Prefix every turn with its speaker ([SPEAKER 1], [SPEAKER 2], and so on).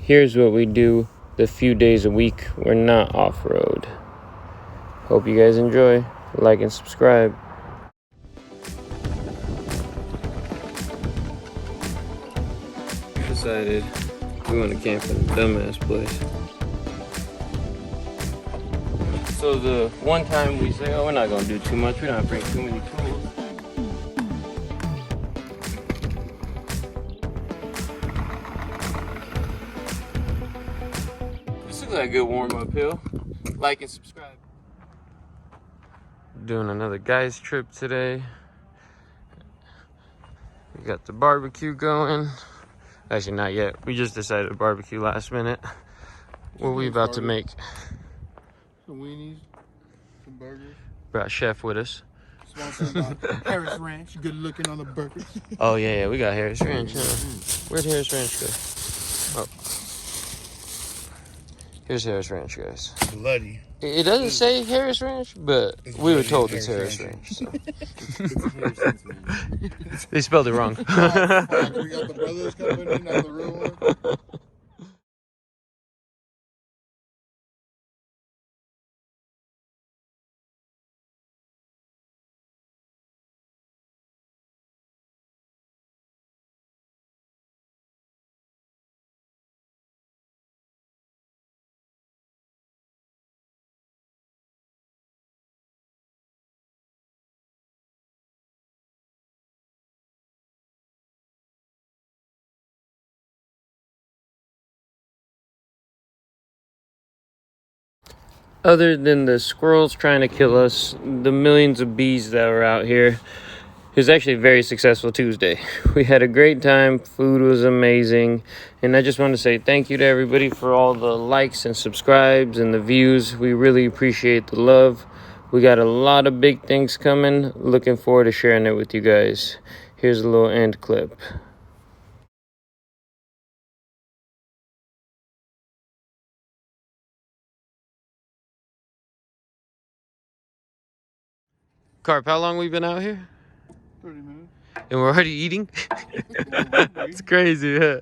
[SPEAKER 1] here's what we do the few days a week we're not off-road. Hope you guys enjoy. Like and subscribe. Decided we want to camp in a dumbass place. So the one time we say, oh, we're not gonna do too much, we don't have to bring too many tools. This looks like a good warm-up hill. Like and subscribe. Doing another guys trip today. We got the barbecue going. Actually, not yet. We just decided to barbecue last minute. What are we about to make?
[SPEAKER 2] Some weenies, some burgers.
[SPEAKER 1] Brought Chef with us.
[SPEAKER 2] Sponsored by Harris Ranch. Good looking on the burgers.
[SPEAKER 1] Oh, yeah, we got Harris Ranch. Huh? Where'd Harris Ranch go? Oh. Here's Harris Ranch, guys.
[SPEAKER 2] Bloody.
[SPEAKER 1] It doesn't say Harris Ranch, but we were told it's Harris Ranch. So. They spelled it wrong.
[SPEAKER 2] We got the brothers coming in on the real one.
[SPEAKER 1] Other than the squirrels trying to kill us, the millions of bees that were out here, it was actually a very successful Tuesday. We had a great time, food was amazing, and I just want to say thank you to everybody for all the likes and subscribes and the views. We really appreciate the love. We got a lot of big things coming. Looking forward to sharing it with you guys. Here's a little end clip. Carp, how long we been out here?
[SPEAKER 2] 30 minutes.
[SPEAKER 1] And we're already eating? That's crazy, yeah.